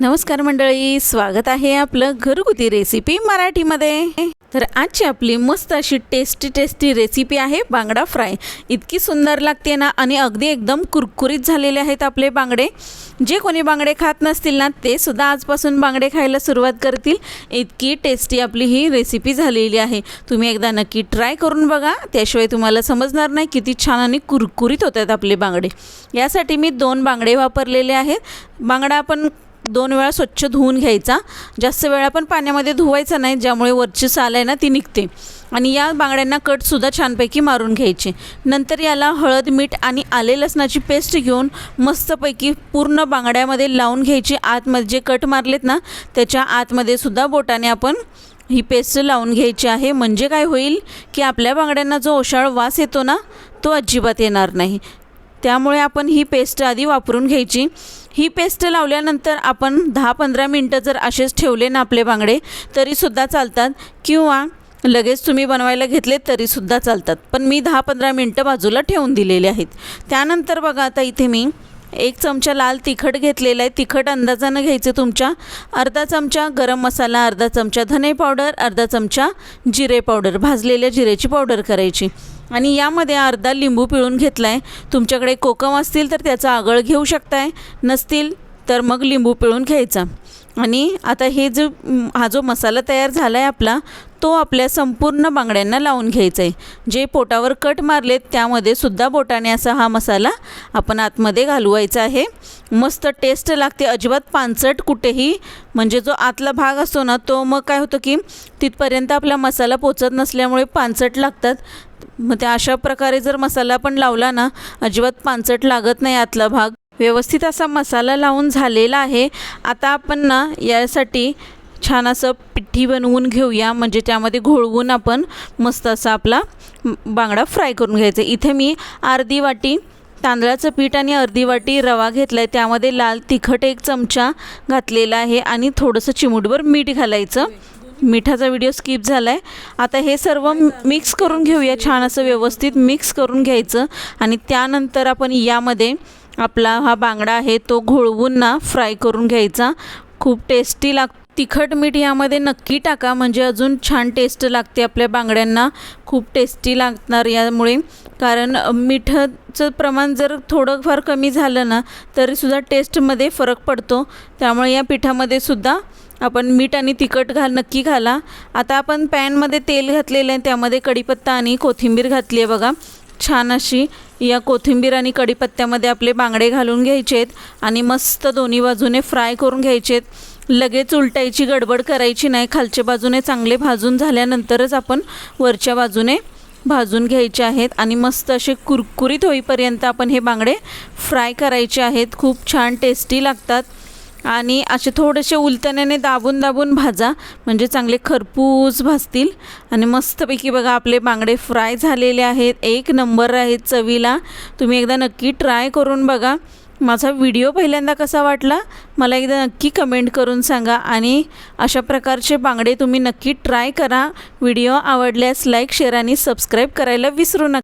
नमस्कार मंडळी, स्वागत आहे आपलं घरगुती रेसिपी मराठीमध्ये। तर आजची आपली मस्त अशी टेस्टी रेसिपी आहे बांगडा फ्राय। इतकी सुंदर लागते ना आणि अगदी एकदम कुरकुरीत झालेले आहेत आपले बांगडे। जे कोणी बांगडे खात नसतील ना ते सुद्धा आजपासून बांगडे खायला सुरुवात करतील। इतकी टेस्टी आपली ही रेसिपी झालेली आहे। तुम्ही एकदा नक्की ट्राय करून बघा, त्याशिवाय तुम्हाला समजणार नाही किती छान आणि कुरकुरीत होतात आपले बांगडे। यासाठी मी 2 बांगडे वापरलेले आहेत। बांगडा आपण 2 वेळा स्वच्छ धुवून घ्यायचा। जास्त वेळा पण पाण्यामध्ये धुवायचा नाही, ज्यामुळे वरची साल आहे ना ती निघते। आणि या बांगड्यांना कटसुद्धा छानपैकी मारून घ्यायचे। नंतर याला हळद, मीठ आणि आले लसणाची पेस्ट घेऊन मस्तपैकी पूर्ण बांगड्यामध्ये लावून घ्यायची। आतमध्ये जे कट मारलेत ना त्याच्या आतमध्ये सुद्धा बोटाने आपण ही पेस्ट लावून घ्यायची आहे। म्हणजे काय होईल की आपल्या बांगड्यांना जो ओशाळ वास येतो ना तो अजिबात येणार नाही। त्यामुळे आपण ही पेस्ट आधी वापरून घ्यायची। ही पेस्ट लावल्यानंतर आपण 10-15 मिनटं जर असेच ठेवले ना आपले बांगडे तरीसुद्धा चालतात, किंवा लगेच तुम्ही बनवायला घेतले तरीसुद्धा चालतात। पण मी 10-15 मिनटं बाजूला ठेवून दिलेले आहेत। त्यानंतर बघा, आता इथे मी 1 चमचा लाल तिखट घेतलेला आहे। तिखट अंदाजानं घ्यायचं तुमच्या। अर्धा चमचा गरम मसाला, अर्धा चमचा धने पावडर, अर्धा चमचा जिरे पावडर, भाजलेल्या जिरेची पावडर करायची। आणि यामध्ये अर्धा लिंबू पिळून घेतला आहे। तुमच्याकडे कोकम असतील तर त्याचा आगळ घेऊ शकताय, नसतील तर मग लिंबू पिळून घ्यायचा। आणि आता हा जो मसाला तयार झाला आहे आपला, तो आपल्या संपूर्ण बांगड्यांना लावून घ्यायचा आहे। जे पोटावर कट मारलेत त्यामध्ये सुद्धा बोटाने असा हा मसाला आपण आतमध्ये घालवायचा आहे। मस्त टेस्ट लागते, अजिबात पानसट कुठेही, म्हणजे जो आतला भाग असतो ना तो मग काय होतं की तिथपर्यंत आपला मसाला पोचत नसल्यामुळे पानसट लागतात। मग त्या अशा प्रकारे जर मसाला पण लावला ना अजिबात पानसट लागत नाही आतला भाग। व्यवस्थित असा मसाला लावून झालेला आहे। आता आपण ना यासाठी छान असं पिठी बनवून घेऊया, म्हणजे त्यामध्ये घोळवून आपण मस्त असा आपला बांगडा फ्राय करून घ्यायचा। इथे मी अर्धी वाटी तांदळाचं पीठ आणि अर्धी वाटी रवा घेतला आहे। त्यामध्ये लाल तिखट 1 चमचा घातलेला आहे आणि थोडंसं चिमूटभर मीठ घालायचं। मिठाचा व्हिडिओ स्किप झाला आहे। आता हे सर्व मिक्स करून घेऊया, छान असं व्यवस्थित मिक्स करून घ्यायचं। आणि त्यानंतर आपण यामध्ये आपला हा बांगडा आहे तो घोळवून ना फ्राय करून घ्यायचा। खूप टेस्टी तिखट मीठ यामध्ये नक्की टाका, म्हणजे अजून छान टेस्ट लागते आपल्या बांगड्यांना, खूप टेस्टी लागणार यामुळे। कारण मिठाचं प्रमाण जर थोडंफार कमी झालं ना तरीसुद्धा टेस्टमध्ये फरक पडतो। त्यामुळे या पिठामध्ये सुद्धा आपण मीठ आणि तिखट नक्की घाला। आता आपण पॅनमध्ये तेल घातलेलं आहे, त्यामध्ये कढीपत्ता आणि कोथिंबीर घातली आहे बघा। छान अशी या कोथिंबीर आणि कढीपत्त्यामध्ये आपले बांगडे घालून घ्यायचे आहेत आणि मस्त दोन्ही बाजूने फ्राय करून घ्यायचे आहेत। लगेच उलटायची गडबड करायची नाही। खालच्या बाजूने चांगले भाजून झाल्यानंतरच आपण वरच्या बाजूने भाजून घ्यायचे आहेत आणि मस्त असे कुरकुरीत होईपर्यंत आपण हे बांगडे फ्राय करायचे आहेत। खूप छान टेस्टी लागतात आणि असे थोडेसे उलटण्याने दाबून भाजा, म्हणजे चांगले खरपूस भाजतील। आणि मस्तपैकी बघा आपले बांगडे फ्राय झालेले आहेत, 1 नंबर आहेत चवीला। तुम्ही एकदा नक्की ट्राय करून बघा। माझा व्हिडिओ पहिल्यांदा कसा वाटला मला एकदा नक्की कमेंट करून सांगा। आणि अशा प्रकारचे बांगडे तुम्ही नक्की ट्राय करा। व्हिडिओ आवडल्यास लाईक, शेअर आणि सबस्क्राईब करायला विसरू नका।